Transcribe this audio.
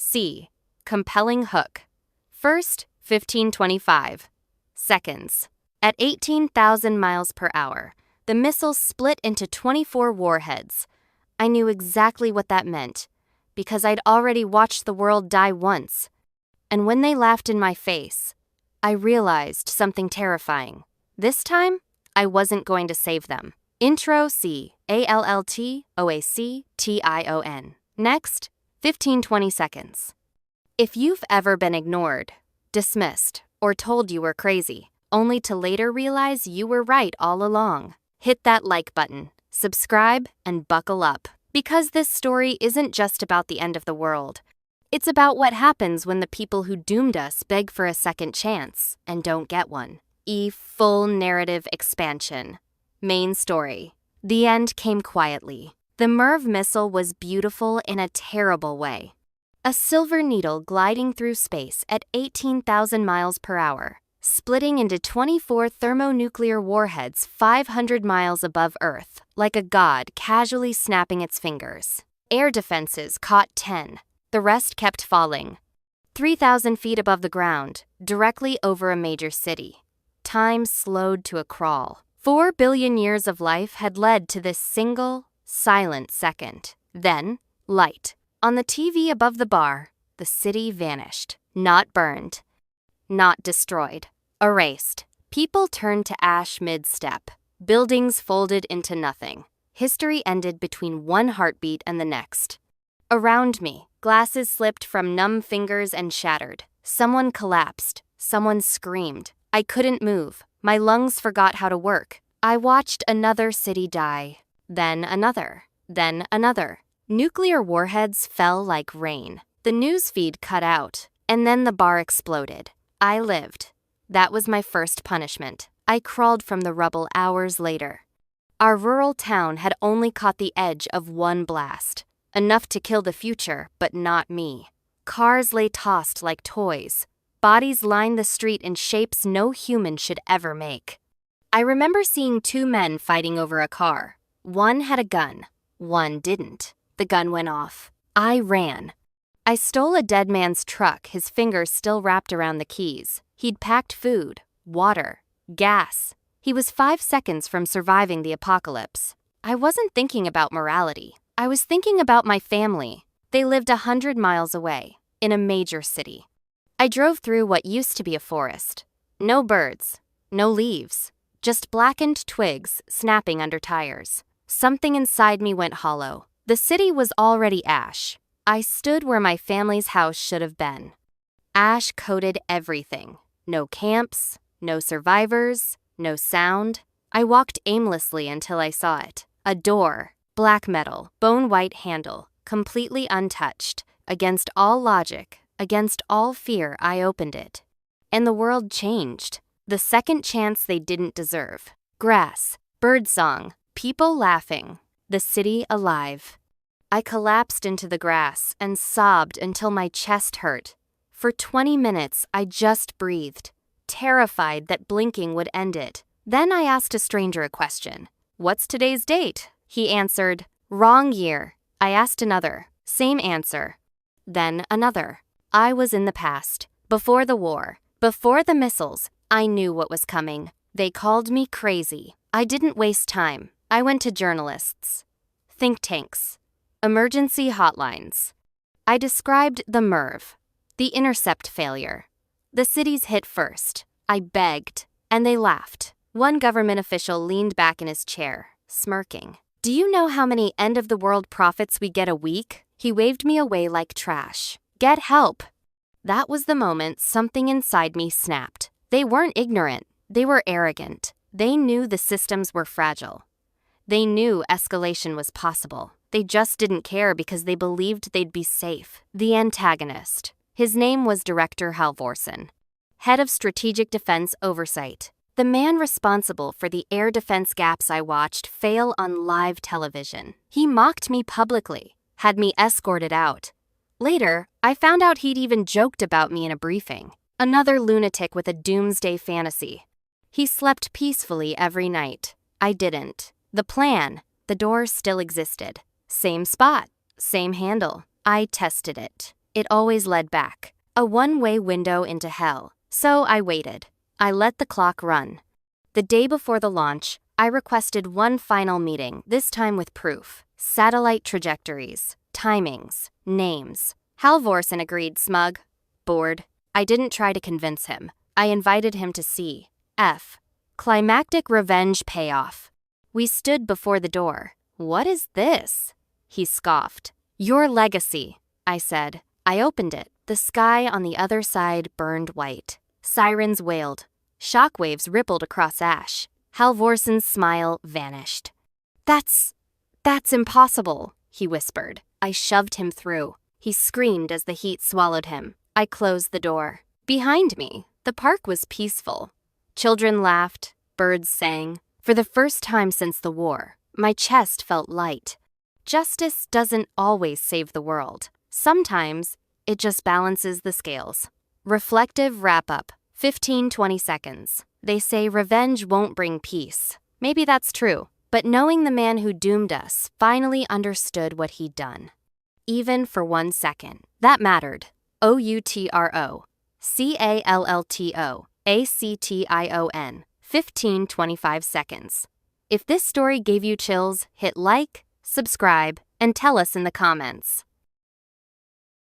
C. Compelling hook. First, 1525 seconds. At 18,000 miles per hour, the missile split into 24 warheads. I knew exactly what that meant, because I'd already watched the world die once. And when they laughed in my face, I realized something terrifying. This time, I wasn't going to save them. Intro C. ALLTOACTION. Next, 15-20 seconds. If you've ever been ignored, dismissed, or told you were crazy, only to later realize you were right all along, hit that like button, subscribe, and buckle up. Because this story isn't just about the end of the world. It's about what happens when the people who doomed us beg for a second chance and don't get one. Full narrative expansion. Main story. The end came quietly. The MIRV missile was beautiful in a terrible way. A silver needle gliding through space at 18,000 miles per hour, splitting into 24 thermonuclear warheads 500 miles above Earth, like a god casually snapping its fingers. Air defenses caught 10. The rest kept falling. 3,000 feet above the ground, directly over a major city. Time slowed to a crawl. 4 billion years of life had led to this single, silent second. Then, light. On the TV above the bar, the city vanished. Not burned. Not destroyed. Erased. People turned to ash mid-step. Buildings folded into nothing. History ended between one heartbeat and the next. Around me, glasses slipped from numb fingers and shattered. Someone collapsed. Someone screamed. I couldn't move. My lungs forgot how to work. I watched another city die. Then another. Then another. Nuclear warheads fell like rain. The newsfeed cut out. And then the bar exploded. I lived. That was my first punishment. I crawled from the rubble hours later. Our rural town had only caught the edge of one blast. Enough to kill the future, but not me. Cars lay tossed like toys. Bodies lined the street in shapes no human should ever make. I remember seeing 2 men fighting over a car. One had a gun. One didn't. The gun went off. I ran. I stole a dead man's truck, his fingers still wrapped around the keys. He'd packed food, water, gas. He was 5 seconds from surviving the apocalypse. I wasn't thinking about morality. I was thinking about my family. They lived 100 miles away, in a major city. I drove through what used to be a forest. No birds, no leaves, just blackened twigs snapping under tires. Something inside me went hollow. The city was already ash. I stood where my family's house should have been. Ash coated everything. No camps, no survivors, no sound. I walked aimlessly until I saw it. A door. Black metal, bone-white handle, completely untouched. Against all logic, against all fear, I opened it. And the world changed. The second chance they didn't deserve. Grass, birdsong, people laughing, the city alive. I collapsed into the grass and sobbed until my chest hurt. For 20 minutes, I just breathed, terrified that blinking would end it. Then I asked a stranger a question. "What's today's date?" He answered, "Wrong year." I asked another, same answer. Then another. I was in the past. Before the war, before the missiles, I knew what was coming. They called me crazy. I didn't waste time. I went to journalists, think tanks, emergency hotlines. I described the MIRV, the intercept failure. The cities hit first. I begged, and they laughed. One government official leaned back in his chair, smirking. "Do you know how many end-of-the-world profits we get a week?" He waved me away like trash. "Get help." That was the moment something inside me snapped. They weren't ignorant. They were arrogant. They knew the systems were fragile. They knew escalation was possible. They just didn't care because they believed they'd be safe. The antagonist. His name was Director Halvorsen, head of Strategic Defense Oversight. The man responsible for the air defense gaps I watched fail on live television. He mocked me publicly, had me escorted out. Later, I found out he'd even joked about me in a briefing. Another lunatic with a doomsday fantasy. He slept peacefully every night. I didn't. The plan, the door still existed. Same spot, same handle. I tested it. It always led back. A one-way window into hell. So I waited. I let the clock run. The day before the launch, I requested one final meeting, this time with proof. Satellite trajectories, timings, names. Halvorsen agreed, smug. Bored. I didn't try to convince him. I invited him to see. F. Climactic revenge payoff. We stood before the door. What is this? He scoffed. Your legacy, I said. I opened it. The sky on the other side burned white. Sirens wailed. Shockwaves rippled across ash. Halvorsen's smile vanished. That's impossible, he whispered. I shoved him through. He screamed as the heat swallowed him. I closed the door. Behind me, the park was peaceful. Children laughed, birds sang. For the first time since the war, my chest felt light. Justice doesn't always save the world. Sometimes, it just balances the scales. Reflective wrap-up, 15-20 seconds. They say revenge won't bring peace. Maybe that's true, but knowing the man who doomed us finally understood what he'd done. Even for 1 second, that mattered. OUTROCALLTOACTION, 15-25 seconds. If this story gave you chills, hit like, subscribe, and tell us in the comments.